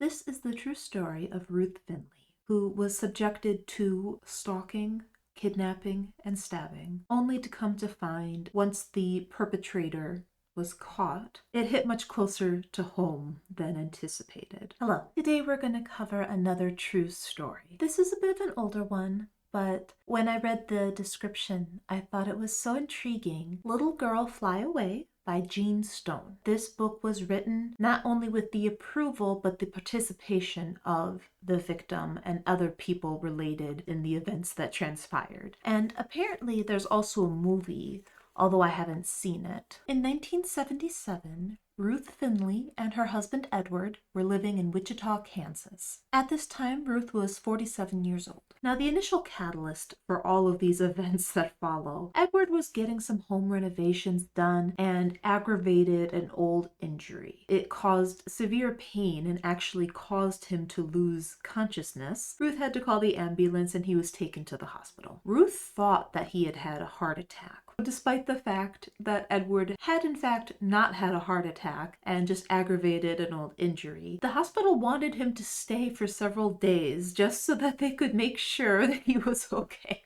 This is the true story of Ruth Finley, who was subjected to stalking, kidnapping, and stabbing, only to come to find, once the perpetrator was caught, it hit much closer to home than anticipated. Hello. Today we're going to cover another true story. This is a bit of an older one, but when I read the description, I thought it was so intriguing. Little Girl Fly Away by Jean Stone. This book was written not only with the approval but the participation of the victim and other people related in the events that transpired. And apparently there's also a movie, although I haven't seen it. In 1977, Ruth Finley and her husband Edward were living in Wichita, Kansas. At this time, Ruth was 47 years old. Now, the initial catalyst for all of these events that follow, Edward was getting some home renovations done and aggravated an old injury. It caused severe pain and actually caused him to lose consciousness. Ruth had to call the ambulance and he was taken to the hospital. Ruth thought that he had had a heart attack, despite the fact that Edward had in fact not had a heart attack and just aggravated an old injury. The hospital wanted him to stay for several days just so that they could make sure that he was okay.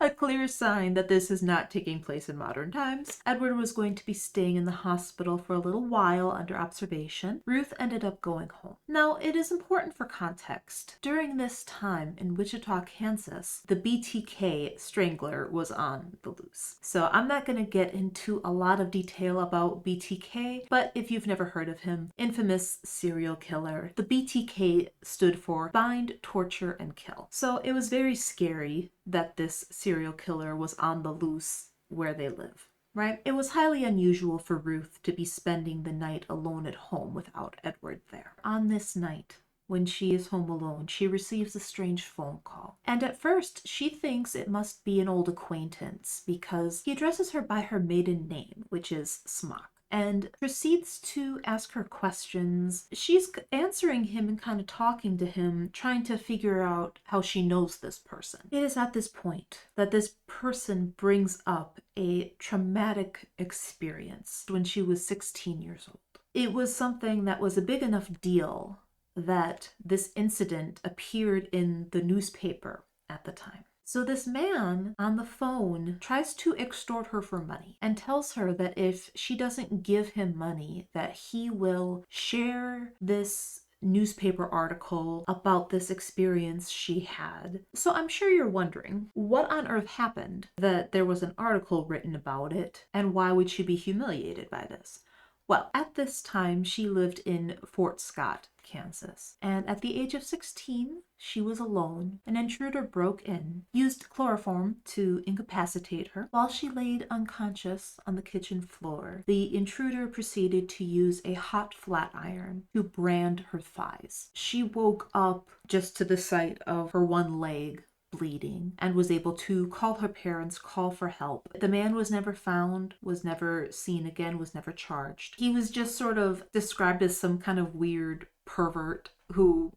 A clear sign that this is not taking place in modern times. Edward was going to be staying in the hospital for a little while under observation. Ruth ended up going home. Now, it is important for context. During this time in Wichita, Kansas, the BTK strangler was on the loose. So I'm not going to get into a lot of detail about BTK, but if you've never heard of him, infamous serial killer. The BTK stood for Bind, Torture, and Kill. So it was very scary that this serial killer was on the loose where they live, right? It was highly unusual for Ruth to be spending the night alone at home without Edward there. On this night, when she is home alone, she receives a strange phone call. And at first, she thinks it must be an old acquaintance because he addresses her by her maiden name, which is Smock, and proceeds to ask her questions. She's answering him and kind of talking to him, trying to figure out how she knows this person. It is at this point that this person brings up a traumatic experience when she was 16 years old. It was something that was a big enough deal that this incident appeared in the newspaper at the time. So this man on the phone tries to extort her for money and tells her that if she doesn't give him money, that he will share this newspaper article about this experience she had. So I'm sure you're wondering, what on earth happened that there was an article written about it, and why would she be humiliated by this? Well, at this time, she lived in Fort Scott, Kansas, and at the age of 16, she was alone. An intruder broke in, used chloroform to incapacitate her. While she laid unconscious on the kitchen floor, the intruder proceeded to use a hot flat iron to brand her thighs. She woke up just to the sight of her one leg bleeding and was able to call her parents, call for help. The man was never found, was never seen again, was never charged. He was just sort of described as some kind of weird pervert who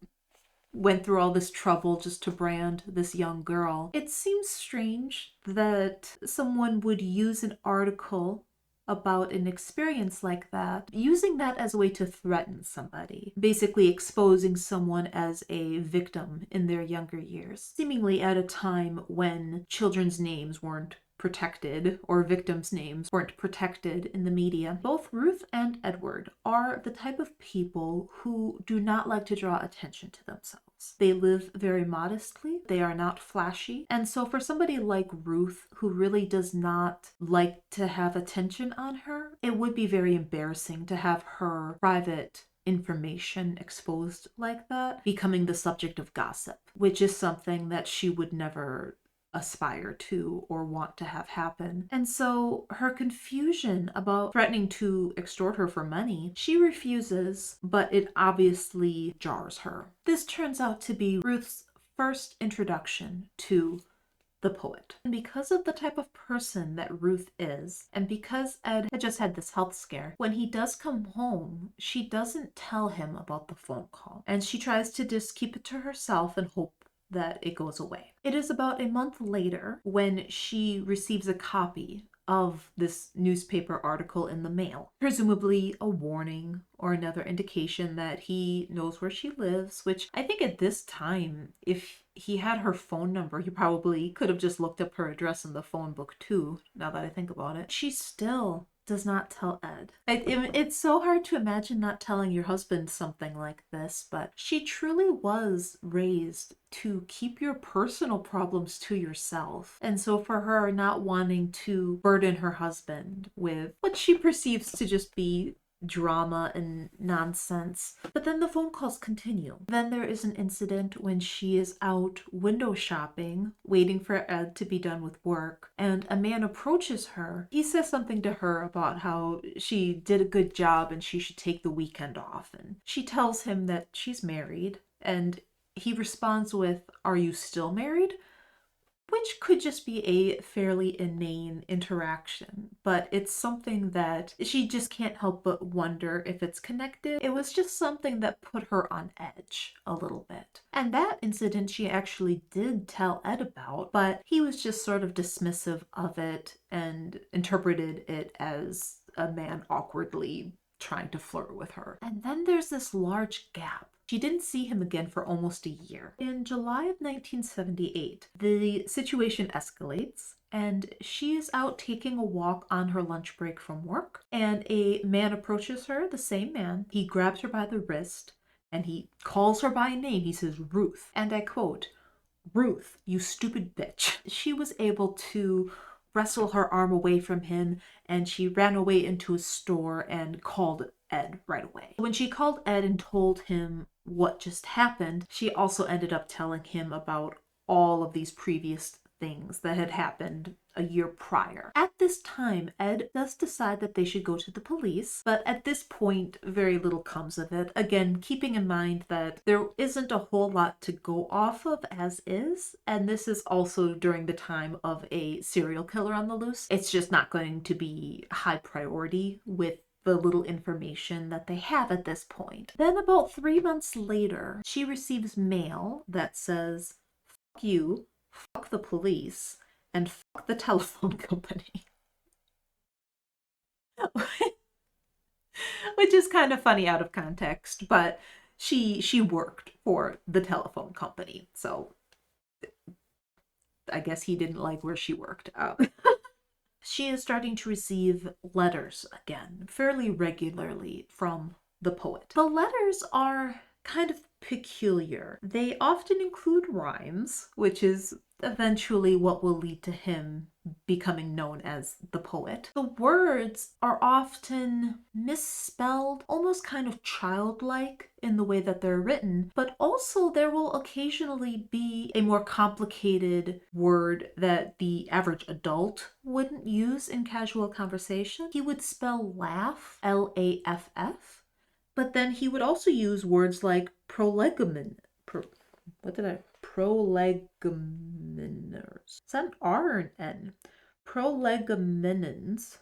went through all this trouble just to brand this young girl. It seems strange that someone would use an article about an experience like that, using that as a way to threaten somebody, basically exposing someone as a victim in their younger years, seemingly at a time when children's names weren't protected or victims' names weren't protected in the media. Both Ruth and Edward are the type of people who do not like to draw attention to themselves. They live very modestly, they are not flashy, and so for somebody like Ruth, who really does not like to have attention on her, it would be very embarrassing to have her private information exposed like that, becoming the subject of gossip, which is something that she would never aspire to or want to have happen. And so her confusion about threatening to extort her for money, she refuses, but it obviously jars her. This turns out to be Ruth's first introduction to the poet. And because of the type of person that Ruth is, and because Ed had just had this health scare, when he does come home, she doesn't tell him about the phone call. And she tries to just keep it to herself and hope that it goes away. It is about a month later when she receives a copy of this newspaper article in the mail. Presumably a warning or another indication that he knows where she lives, which I think at this time, if he had her phone number, he probably could have just looked up her address in the phone book too, now that I think about it. She still does not tell Ed. It's so hard to imagine not telling your husband something like this, but she truly was raised to keep your personal problems to yourself. And so for her not wanting to burden her husband with what she perceives to just be drama and nonsense. But then the phone calls continue. Then there is an incident when she is out window shopping, waiting for Ed to be done with work, and a man approaches her. He says something to her about how she did a good job and she should take the weekend off. And she tells him that she's married, and he responds with, "Are you still married?" Which could just be a fairly inane interaction, but it's something that she just can't help but wonder if it's connected. It was just something that put her on edge a little bit. And that incident she actually did tell Ed about, but he was just sort of dismissive of it and interpreted it as a man awkwardly trying to flirt with her. And then there's this large gap. She didn't see him again for almost a year. In July of 1978, the situation escalates, and she is out taking a walk on her lunch break from work, and a man approaches her, the same man. He grabs her by the wrist, and he calls her by name. He says, "Ruth." And I quote, "Ruth, you stupid bitch." She was able to wrestle her arm away from him, and she ran away into a store and called Ed right away. When she called Ed and told him what just happened, she also ended up telling him about all of these previous things that had happened a year prior. At this time, Ed does decide that they should go to the police, but at this point, very little comes of it. Again, keeping in mind that there isn't a whole lot to go off of as is, and this is also during the time of a serial killer on the loose. It's just not going to be high priority with the little information that they have at this point. Then about 3 months later, she receives mail that says, "Fuck you, fuck the police, and fuck the telephone company." Which is kind of funny out of context, but she worked for the telephone company, so I guess he didn't like where she worked. She is starting to receive letters again, fairly regularly from the poet. The letters are kind of peculiar. They often include rhymes, which is eventually what will lead to him becoming known as the poet. The words are often misspelled, almost kind of childlike in the way that they're written, but also there will occasionally be a more complicated word that the average adult wouldn't use in casual conversation. He would spell laugh, L-A-F-F, but then he would also use words like prolegomena. Prolegomeners. Is that an R or an N? Prolegomenins.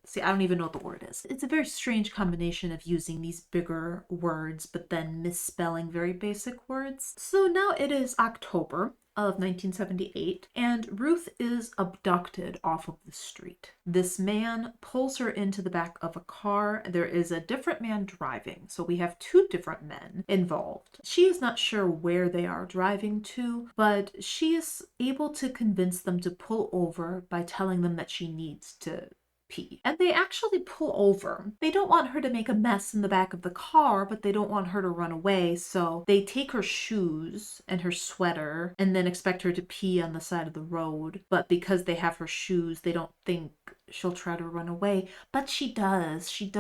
See, I don't even know what the word is. It's a very strange combination of using these bigger words, but then misspelling very basic words. So now it is October of 1978, and Ruth is abducted off of the street. This man pulls her into the back of a car. There is a different man driving, so we have two different men involved. She is not sure where they are driving to, but she is able to convince them to pull over by telling them that she needs to pee. And they actually pull over. They don't want her to make a mess in the back of the car, but they don't want her to run away, so they take her shoes and her sweater and then expect her to pee on the side of the road. But because they have her shoes, they don't think she'll try to run away, but she does. She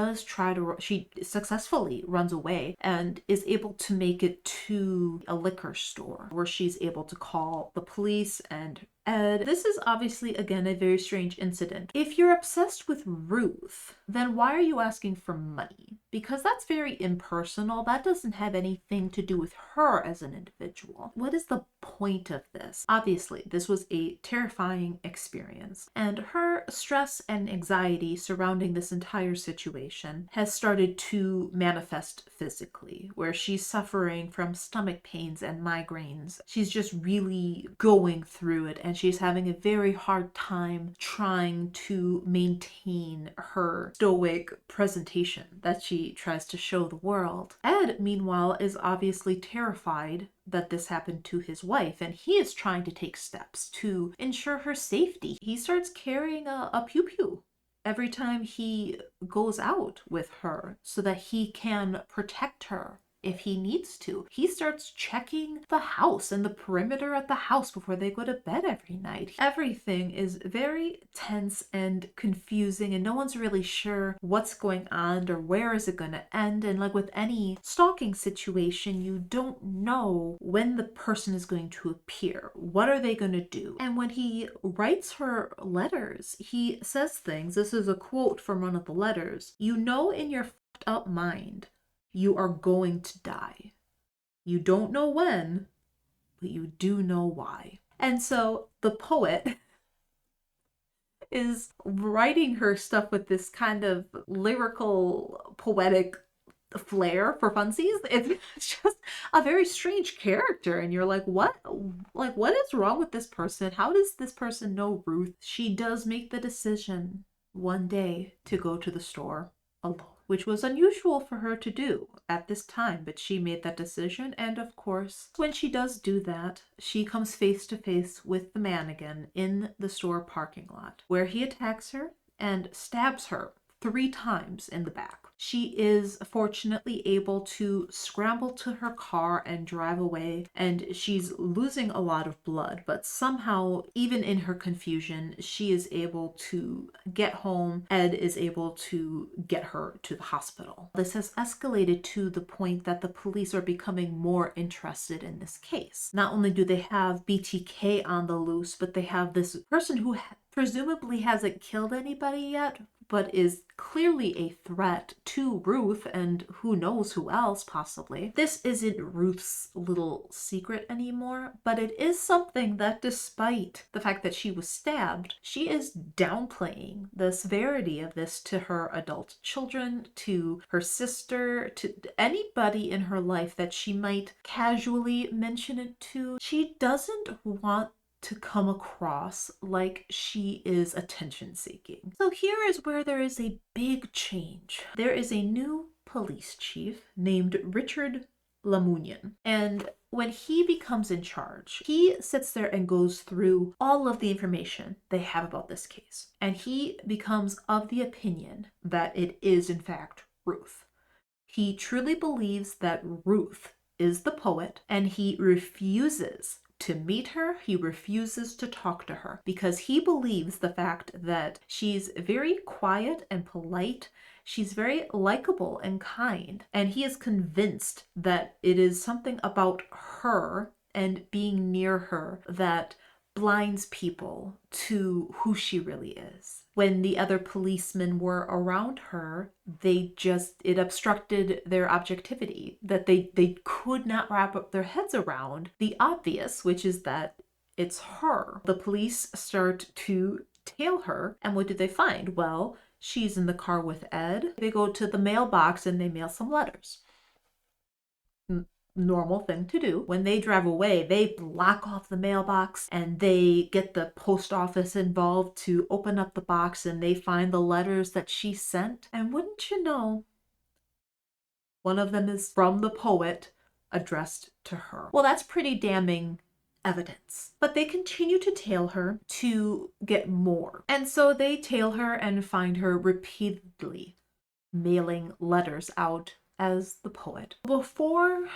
successfully runs away and is able to make it to a liquor store where she's able to call the police and Ed. This is obviously, again, a very strange incident. If you're obsessed with Ruth, then why are you asking for money? because that's very impersonal. That doesn't have anything to do with her as an individual. What is the point of this? Obviously, this was a terrifying experience, and her stress and anxiety surrounding this entire situation has started to manifest physically, where she's suffering from stomach pains and migraines. She's just really going through it, and she's having a very hard time trying to maintain her stoic presentation that she tries to show the world. Ed, meanwhile, is obviously terrified that this happened to his wife, and he is trying to take steps to ensure her safety. He starts carrying a pew-pew every time he goes out with her so that he can protect her if he needs to. He starts checking the house and the perimeter at the house before they go to bed every night. Everything is very tense and confusing, and no one's really sure what's going on or where is it going to end. And like with any stalking situation, you don't know when the person is going to appear. What are they going to do? And when he writes her letters, he says things. This is a quote from one of the letters. "You know in your fucked up mind you are going to die. You don't know when, but you do know why." And so the poet is writing her stuff with this kind of lyrical, poetic flair for funsies. It's just a very strange character, and you're like, what is wrong with this person? How does this person know Ruth? She does make the decision one day to go to the store alone, which was unusual for her to do at this time, but she made that decision. And of course, when she does do that, she comes face to face with the man again in the store parking lot, where he attacks her and stabs her 3 times in the back. She is fortunately able to scramble to her car and drive away, and she's losing a lot of blood, but somehow, even in her confusion, she is able to get home. Ed is able to get her to the hospital. This has escalated to the point that the police are becoming more interested in this case. Not only do they have BTK on the loose, but they have this person who presumably hasn't killed anybody yet, but is clearly a threat to Ruth and who knows who else possibly. This isn't Ruth's little secret anymore, but it is something that, despite the fact that she was stabbed, she is downplaying the severity of this to her adult children, to her sister, to anybody in her life that she might casually mention it to. She doesn't want to come across like she is attention seeking. So here is where there is a big change. There is a new police chief named Richard Lamunian, and when he becomes in charge, he sits there and goes through all of the information they have about this case, and he becomes of the opinion that it is in fact Ruth. He truly believes that Ruth is the poet, and he refuses to meet her. He refuses to talk to her because he believes the fact that she's very quiet and polite. She's very likable and kind, and he is convinced that it is something about her and being near her that blinds people to who she really is. When the other policemen were around her, it obstructed their objectivity, that they could not wrap up their heads around the obvious, which is that it's her. The police start to tail her, and what do they find? Well, she's in the car with Ed. They go to the mailbox and they mail some letters. Normal thing to do. When they drive away, they block off the mailbox and they get the post office involved to open up the box, and they find the letters that she sent. And wouldn't you know, one of them is from the poet addressed to her. Well, that's pretty damning evidence. But they continue to tail her to get more. And so they tail her and find her repeatedly mailing letters out as the poet. Before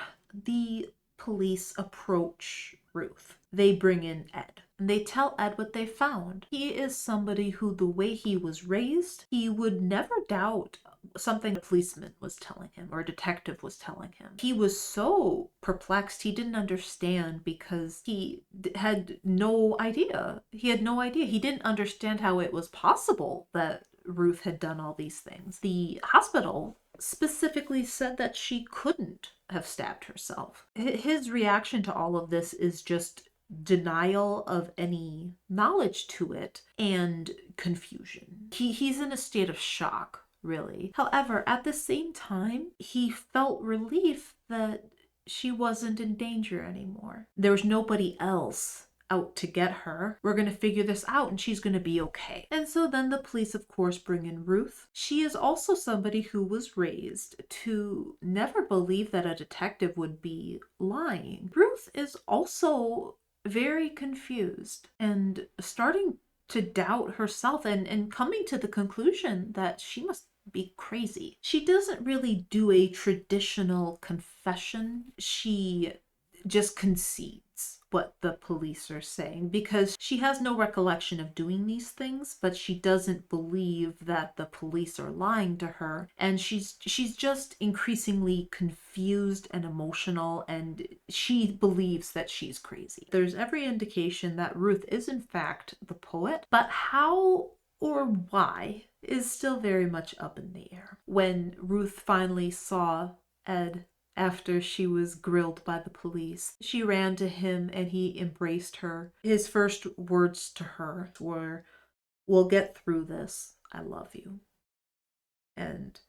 the police approach Ruth, they bring in Ed. And they tell Ed what they found. He is somebody who, the way he was raised, he would never doubt something a policeman was telling him or a detective was telling him. He was so perplexed, he didn't understand because he had no idea. He had no idea. He didn't understand how it was possible that Ruth had done all these things. The hospital specifically said that she couldn't have stabbed herself. His reaction to all of this is just denial of any knowledge to it and confusion. He's in a state of shock, really. However, at the same time, he felt relief that she wasn't in danger anymore. There was nobody else out to get her. We're going to figure this out and she's going to be okay. And so then the police, of course, bring in Ruth. She is also somebody who was raised to never believe that a detective would be lying. Ruth is also very confused and starting to doubt herself and coming to the conclusion that she must be crazy. She doesn't really do a traditional confession. She just concedes what the police are saying because she has no recollection of doing these things, but she doesn't believe that the police are lying to her, and she's just increasingly confused and emotional, and she believes that she's crazy. There's every indication that Ruth is in fact the poet, but how or why is still very much up in the air. When Ruth finally saw Ed after she was grilled by the police, she ran to him and he embraced her. His first words to her were, "We'll get through this. I love you." And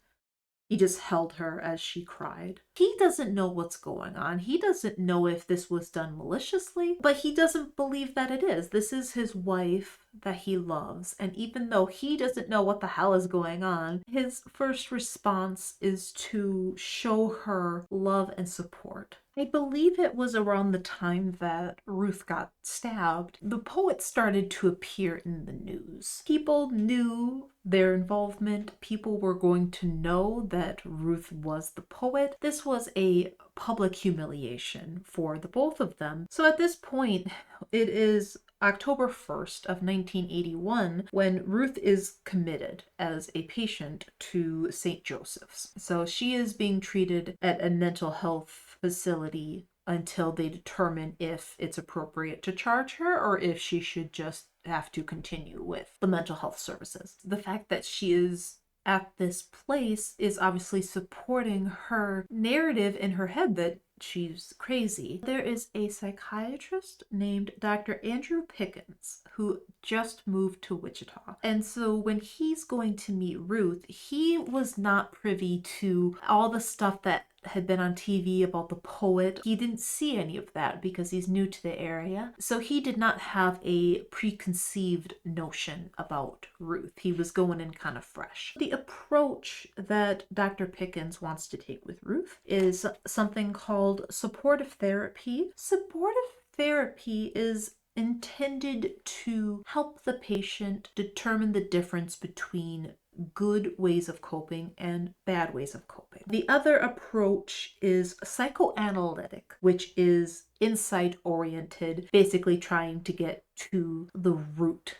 he just held her as she cried. He doesn't know what's going on. He doesn't know if this was done maliciously, but he doesn't believe that it is. This is his wife that he loves. And even though he doesn't know what the hell is going on, his first response is to show her love and support. I believe it was around the time that Ruth got stabbed, the poet started to appear in the news. People knew their involvement. People were going to know that Ruth was the poet. This was a public humiliation for the both of them. So at this point, it is October 1st of 1981 when Ruth is committed as a patient to St. Joseph's. So she is being treated at a mental health facility until they determine if it's appropriate to charge her or if she should just have to continue with the mental health services. The fact that she is at this place is obviously supporting her narrative in her head that she's crazy. There is a psychiatrist named Dr. Andrew Pickens who just moved to Wichita. And so when he's going to meet Ruth, he was not privy to all the stuff that had been on TV about the poet. He didn't see any of that because he's new to the area. So he did not have a preconceived notion about Ruth. He was going in kind of fresh. The approach that Dr. Pickens wants to take with Ruth is something called supportive therapy. Supportive therapy is intended to help the patient determine the difference between good ways of coping and bad ways of coping. The other approach is psychoanalytic, which is insight oriented, basically trying to get to the root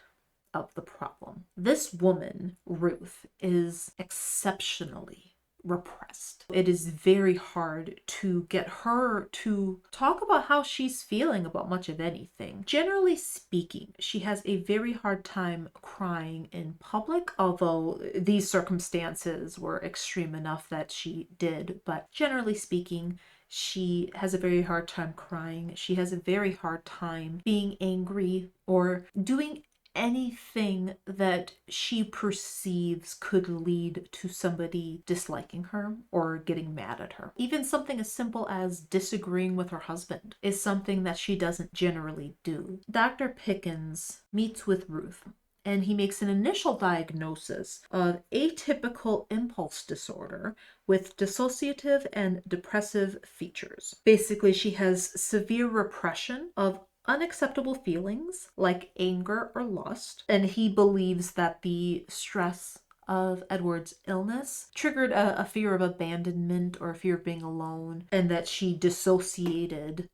of the problem. This woman, Ruth, is exceptionally repressed. It is very hard to get her to talk about how she's feeling about much of anything. Generally speaking, she has a very hard time crying in public, although these circumstances were extreme enough that she did. But generally speaking, she has a very hard time crying. She has a very hard time being angry or doing anything that she perceives could lead to somebody disliking her or getting mad at her. Even something as simple as disagreeing with her husband is something that she doesn't generally do. Dr. Pickens meets with Ruth and he makes an initial diagnosis of atypical impulse disorder with dissociative and depressive features. Basically, she has severe repression of unacceptable feelings like anger or lust, and he believes that the stress of Edward's illness triggered a fear of abandonment or a fear of being alone, and that she dissociated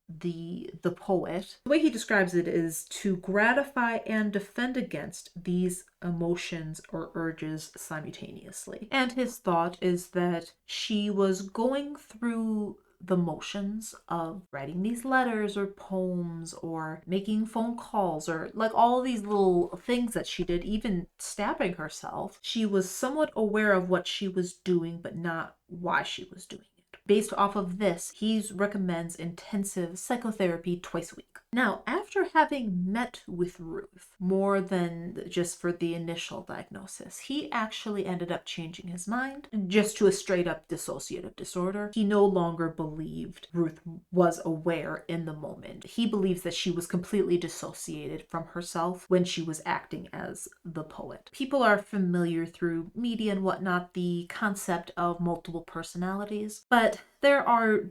the poet. The way he describes it is to gratify and defend against these emotions or urges simultaneously. And his thought is that she was going through the motions of writing these letters or poems or making phone calls or like all these little things that she did, even stabbing herself, she was somewhat aware of what she was doing, but not why she was doing it. Based off of this, he recommends intensive psychotherapy twice a week. Now, after having met with Ruth more than just for the initial diagnosis, he actually ended up changing his mind just to a straight up dissociative disorder. He no longer believed Ruth was aware in the moment. He believes that she was completely dissociated from herself when she was acting as the poet. People are familiar through media and whatnot the concept of multiple personalities, but there are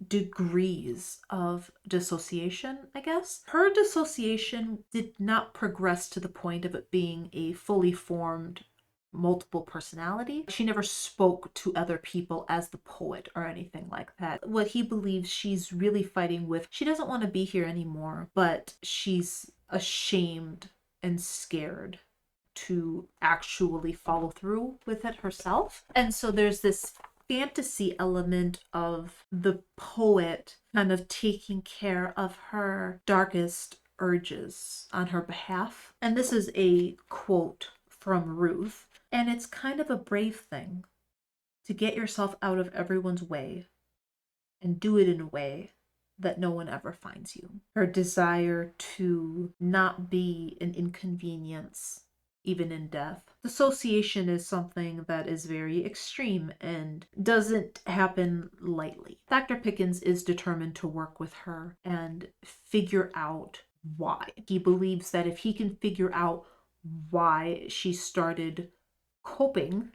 degrees of dissociation, I guess. Her dissociation did not progress to the point of it being a fully formed multiple personality. She never spoke to other people as the poet or anything like that. What he believes she's really fighting with, she doesn't want to be here anymore, but she's ashamed and scared to actually follow through with it herself. And so there's this fantasy element of the poet kind of taking care of her darkest urges on her behalf. And this is a quote from Ruth. And it's kind of a brave thing to get yourself out of everyone's way and do it in a way that no one ever finds you. Her desire to not be an inconvenience even in death. Dissociation is something that is very extreme and doesn't happen lightly. Dr. Pickens is determined to work with her and figure out why. He believes that if he can figure out why she started coping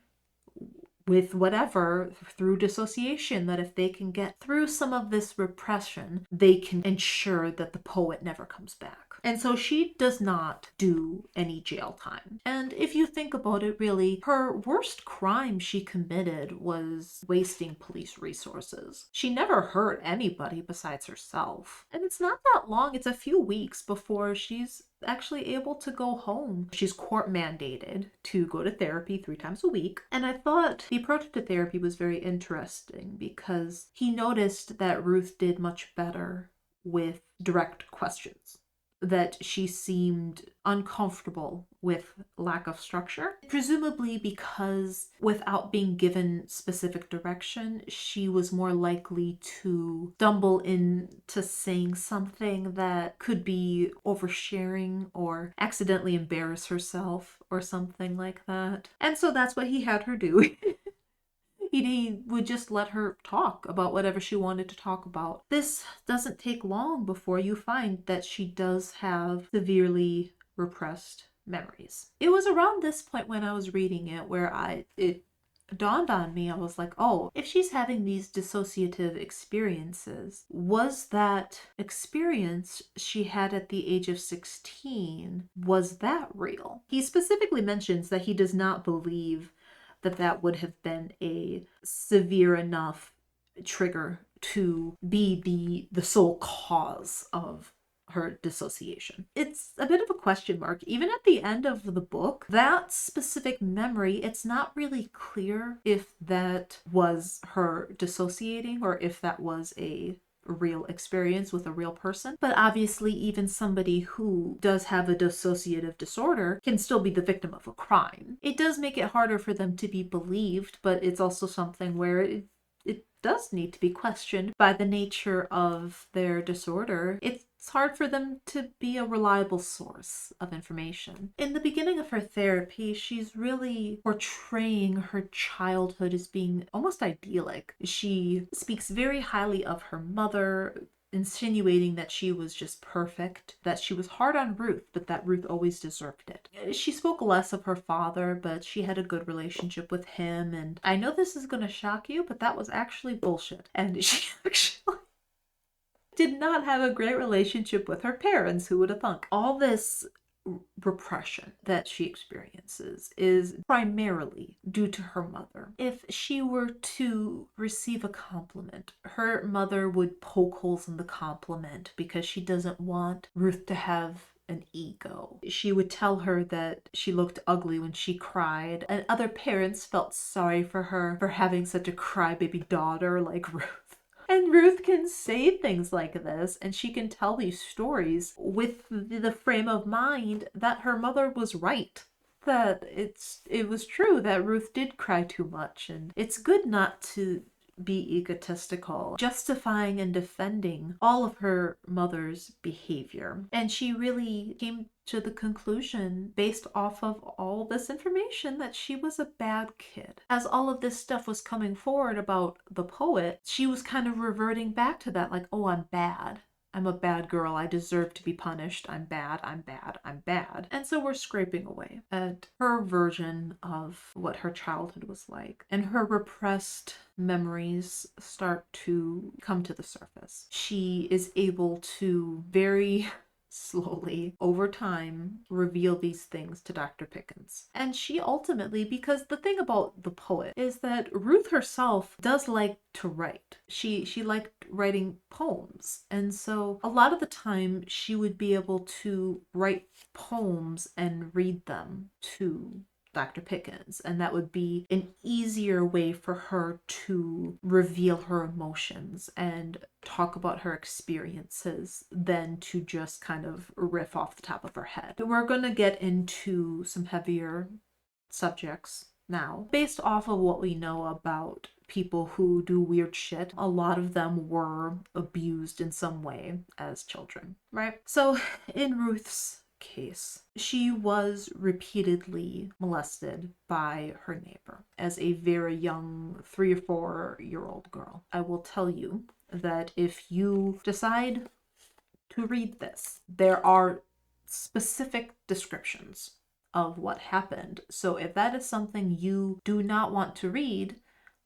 with whatever through dissociation, that if they can get through some of this repression, they can ensure that the poet never comes back. And so she does not do any jail time. And if you think about it, really, her worst crime she committed was wasting police resources. She never hurt anybody besides herself. And it's not that long, it's a few weeks before she's actually able to go home. She's court mandated to go to therapy 3 times a week. And I thought the approach to therapy was very interesting because he noticed that Ruth did much better with direct questions, that she seemed uncomfortable with lack of structure, presumably because without being given specific direction, she was more likely to stumble into saying something that could be oversharing or accidentally embarrass herself or something like that. And so that's what he had her do. He would just let her talk about whatever she wanted to talk about. This doesn't take long before you find that she does have severely repressed memories. It was around this point when I was reading it where it dawned on me. I was like, oh, if she's having these dissociative experiences, was that experience she had at the age of 16, was that real? He specifically mentions that he does not believe that would have been a severe enough trigger to be the sole cause of her dissociation. It's a bit of a question mark. Even at the end of the book, that specific memory, it's not really clear if that was her dissociating or if that was a real experience with a real person. But obviously, even somebody who does have a dissociative disorder can still be the victim of a crime. It does make it harder for them to be believed, but it's also something where it does need to be questioned by the nature of their disorder. It's hard for them to be a reliable source of information. In the beginning of her therapy, she's really portraying her childhood as being almost idyllic. She speaks very highly of her mother, insinuating that she was just perfect, that she was hard on Ruth, but that Ruth always deserved it. She spoke less of her father, but she had a good relationship with him, and I know this is going to shock you, but that was actually bullshit. And she actually did not have a great relationship with her parents. Who would have thunk? All this repression that she experiences is primarily due to her mother. If she were to receive a compliment, her mother would poke holes in the compliment because she doesn't want Ruth to have an ego. She would tell her that she looked ugly when she cried, and other parents felt sorry for her for having such a crybaby daughter like Ruth. And Ruth can say things like this, and she can tell these stories with the frame of mind that her mother was right. That it was true that Ruth did cry too much, and it's good not to be egotistical, justifying and defending all of her mother's behavior. And she really came to the conclusion, based off of all this information, that she was a bad kid. As all of this stuff was coming forward about the poet, she was kind of reverting back to that, like, oh, I'm bad. I'm a bad girl. I deserve to be punished. I'm bad. I'm bad. I'm bad. And so we're scraping away at her version of what her childhood was like. And her repressed memories start to come to the surface. She is able to very slowly, over time, reveal these things to Dr. Pickens. And she ultimately, because the thing about the poet is that Ruth herself does like to write. She liked writing poems. And so a lot of the time she would be able to write poems and read them to Dr. Pickens, and that would be an easier way for her to reveal her emotions and talk about her experiences than to just kind of riff off the top of her head. We're going to get into some heavier subjects now. Based off of what we know about people who do weird shit, a lot of them were abused in some way as children, right? So in Ruth's case, she was repeatedly molested by her neighbor as a very young 3 or 4-year-old girl. I will tell you that if you decide to read this, there are specific descriptions of what happened. So if that is something you do not want to read,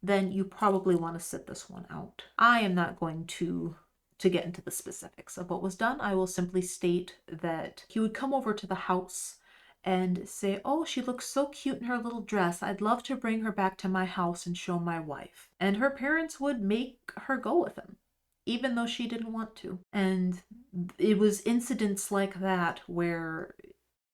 then you probably want to sit this one out. I am not going to get into the specifics of what was done. I will simply state that he would come over to the house and say, oh, she looks so cute in her little dress. I'd love to bring her back to my house and show my wife. And her parents would make her go with him, even though she didn't want to. And it was incidents like that where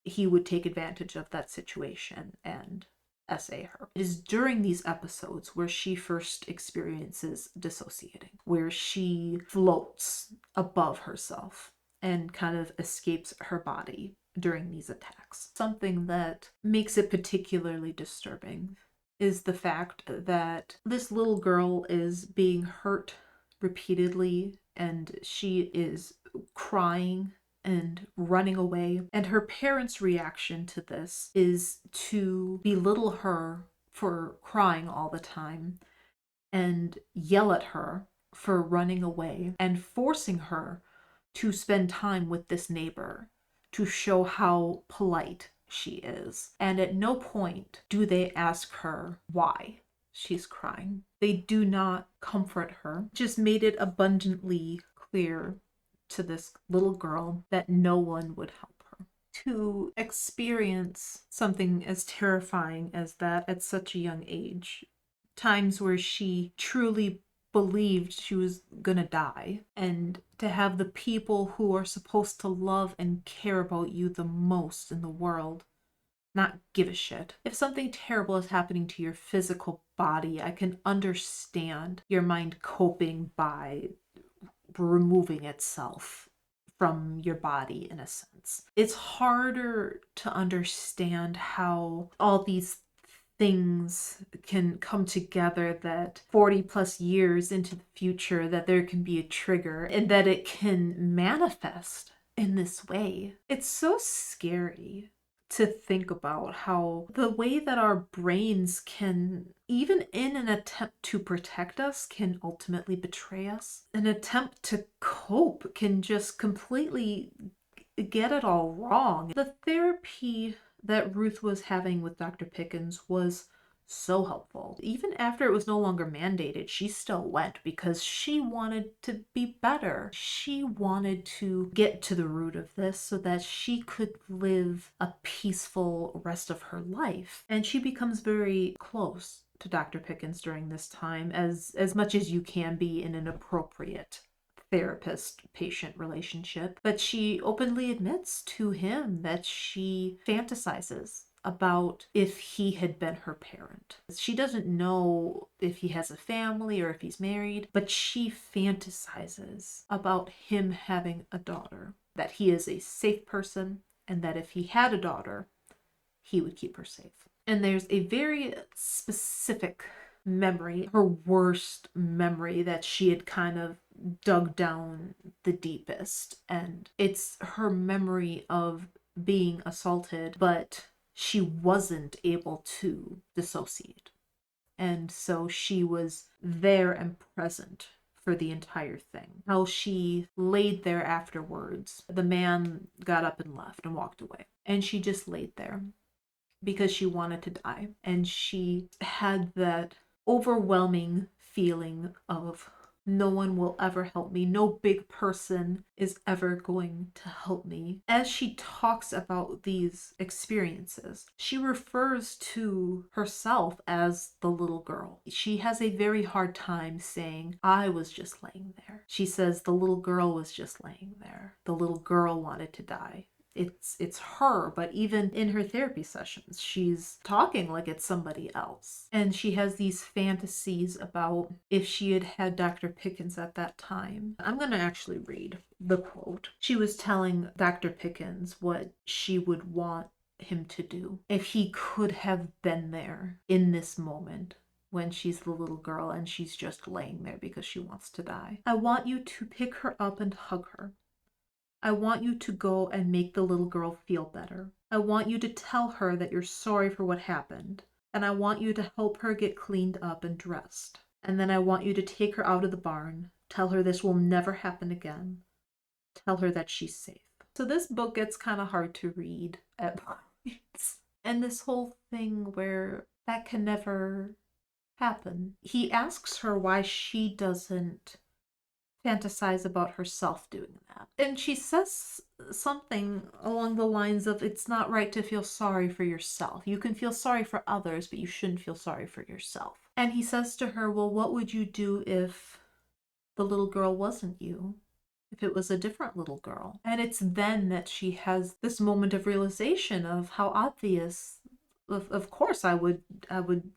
he would take advantage of that situation and essay her. It is during these episodes where she first experiences dissociating, where she floats above herself and kind of escapes her body during these attacks. Something that makes it particularly disturbing is the fact that this little girl is being hurt repeatedly and she is crying and running away. And her parents' reaction to this is to belittle her for crying all the time and yell at her for running away and forcing her to spend time with this neighbor to show how polite she is. And at no point do they ask her why she's crying. They do not comfort her. Just made it abundantly clear to this little girl that no one would help her. To experience something as terrifying as that at such a young age, times where she truly believed she was gonna die, and to have the people who are supposed to love and care about you the most in the world not give a shit. If something terrible is happening to your physical body, I can understand your mind coping by removing itself from your body in a sense. It's harder to understand how all these things can come together, that 40 plus years into the future that there can be a trigger and that it can manifest in this way. It's so scary to think about how the way that our brains can, even in an attempt to protect us, can ultimately betray us. An attempt to cope can just completely get it all wrong. The therapy that Ruth was having with Dr. Pickens was so helpful. Even after it was no longer mandated, she still went because she wanted to be better. She wanted to get to the root of this so that she could live a peaceful rest of her life. And she becomes very close to Dr. Pickens during this time, as much as you can be in an appropriate therapist-patient relationship. But she openly admits to him that she fantasizes about if he had been her parent. She doesn't know if he has a family or if he's married, but she fantasizes about him having a daughter, that he is a safe person, and that if he had a daughter, he would keep her safe. And there's a very specific memory, her worst memory, that she had kind of dug down the deepest. And it's her memory of being assaulted, but she wasn't able to dissociate. And so she was there and present for the entire thing. How she laid there afterwards. The man got up and left and walked away. And she just laid there because she wanted to die. And she had that overwhelming feeling of no one will ever help me. No big person is ever going to help me. As she talks about these experiences, she refers to herself as the little girl. She has a very hard time saying, I was just laying there. She says the little girl was just laying there. The little girl wanted to die. It's her, but even in her therapy sessions, she's talking like it's somebody else. And she has these fantasies about if she had had Dr. Pickens at that time. I'm going to actually read the quote. She was telling Dr. Pickens what she would want him to do if he could have been there in this moment when she's the little girl and she's just laying there because she wants to die. I want you to pick her up and hug her. I want you to go and make the little girl feel better. I want you to tell her that you're sorry for what happened, and I want you to help her get cleaned up and dressed. And then I want you to take her out of the barn, tell her this will never happen again, tell her that she's safe. So this book gets kind of hard to read at points. And this whole thing where that can never happen. He asks her why she doesn't fantasize about herself doing that. And she says something along the lines of, it's not right to feel sorry for yourself. You can feel sorry for others, but you shouldn't feel sorry for yourself. And he says to her, well, what would you do if the little girl wasn't you? If it was a different little girl? And it's then that she has this moment of realization of how obvious. Of course, I would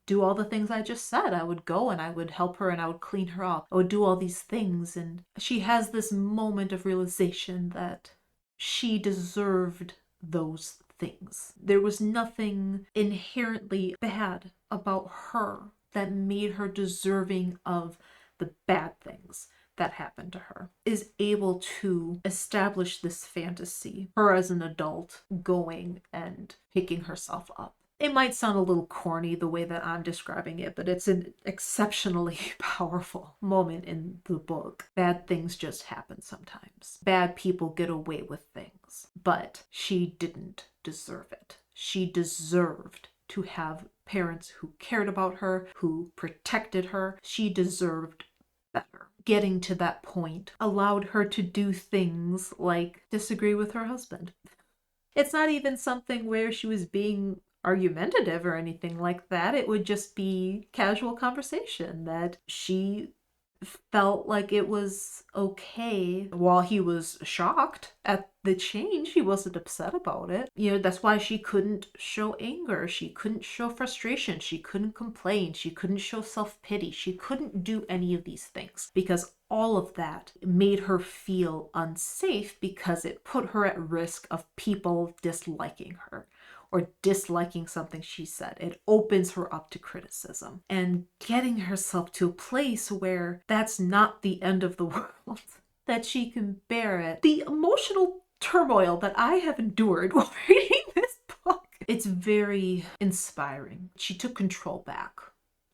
do all the things I just said. I would go and I would help her and I would clean her up. I would do all these things. And she has this moment of realization that she deserved those things. There was nothing inherently bad about her that made her deserving of the bad things that happened to her. Is able to establish this fantasy, her as an adult going and picking herself up. It might sound a little corny the way that I'm describing it, but it's an exceptionally powerful moment in the book. Bad things just happen sometimes. Bad people get away with things, but she didn't deserve it. She deserved to have parents who cared about her, who protected her. She deserved better. Getting to that point allowed her to do things like disagree with her husband. It's not even something where she was being argumentative or anything like that. It would just be casual conversation that she felt like it was okay. While he was shocked at the change, he wasn't upset about it. That's why she couldn't show anger. She couldn't show frustration. She couldn't complain. She couldn't show self-pity. She couldn't do any of these things because all of that made her feel unsafe because it put her at risk of people disliking her or disliking something she said. It opens her up to criticism. And getting herself to a place where that's not the end of the world, that she can bear it. The emotional turmoil that I have endured while reading this book, it's very inspiring. She took control back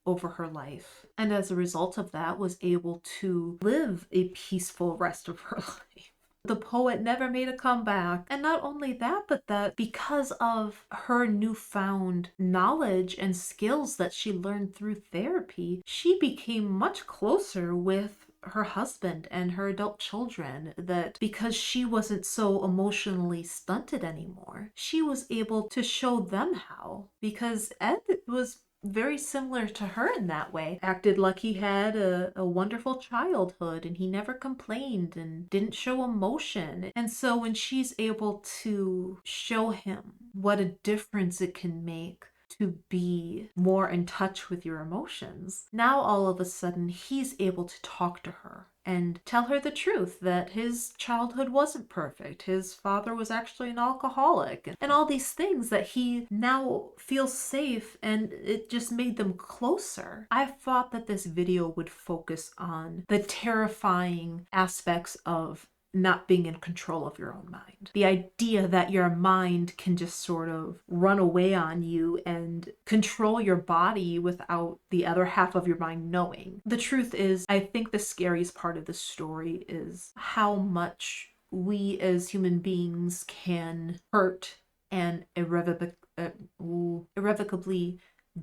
over her life, and as a result of that was able to live a peaceful rest of her life. The poet never made a comeback. And not only that, but that because of her newfound knowledge and skills that she learned through therapy, she became much closer with her husband and her adult children. That because she wasn't so emotionally stunted anymore, she was able to show them how. Because Ed was very similar to her in that way. Acted like he had a wonderful childhood and he never complained and didn't show emotion. And so when she's able to show him what a difference it can make to be more in touch with your emotions, now all of a sudden he's able to talk to her and tell her the truth that his childhood wasn't perfect. His father was actually an alcoholic, and all these things that he now feels safe, and it just made them closer. I thought that this video would focus on the terrifying aspects of not being in control of your own mind. The idea that your mind can just sort of run away on you and control your body without the other half of your mind knowing. The truth is, I think the scariest part of the story is how much we as human beings can hurt and irrevocably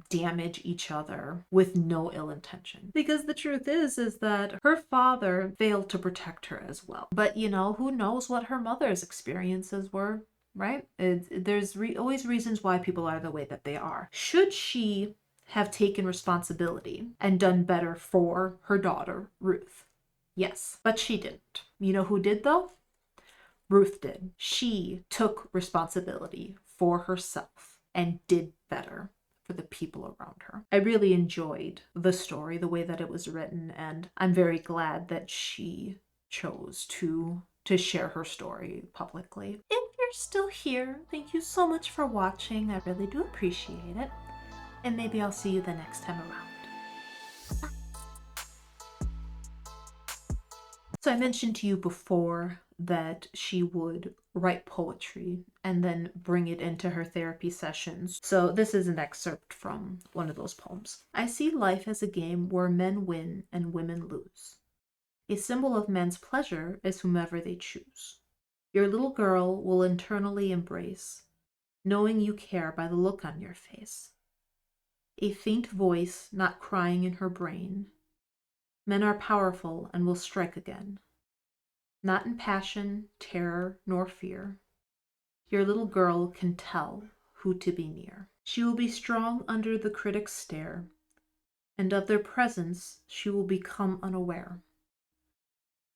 damage each other with no ill intention. Because the truth is that her father failed to protect her as well. But who knows what her mother's experiences were, right? There's always reasons why people are the way that they are. Should she have taken responsibility and done better for her daughter, Ruth? Yes, but she didn't. You know who did though? Ruth did. She took responsibility for herself and did better for the people around her. I really enjoyed the story, the way that it was written, and I'm very glad that she chose to share her story publicly. If you're still here, thank you so much for watching. I really do appreciate it. And maybe I'll see you the next time around. So I mentioned to you before that she would write poetry and then bring it into her therapy sessions. So this is an excerpt from one of those poems. I see life as a game where men win and women lose. A symbol of men's pleasure is whomever they choose. Your little girl will internally embrace, knowing you care by the look on your face. A faint voice not crying in her brain. Men are powerful and will strike again. Not in passion, terror, nor fear. Your little girl can tell who to be near. She will be strong under the critic's stare, and of their presence she will become unaware.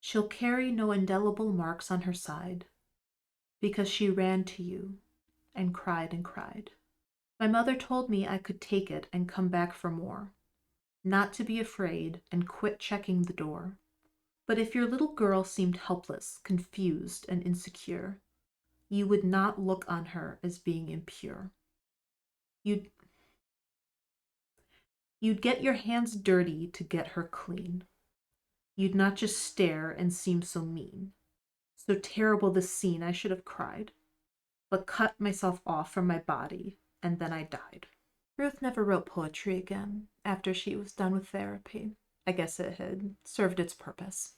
She'll carry no indelible marks on her side, because she ran to you and cried and cried. My mother told me I could take it and come back for more, not to be afraid and quit checking the door. But if your little girl seemed helpless, confused, and insecure, you would not look on her as being impure. You'd get your hands dirty to get her clean. You'd not just stare and seem so mean. So terrible the scene, I should have cried, but cut myself off from my body, and then I died. Ruth never wrote poetry again after she was done with therapy. I guess it had served its purpose.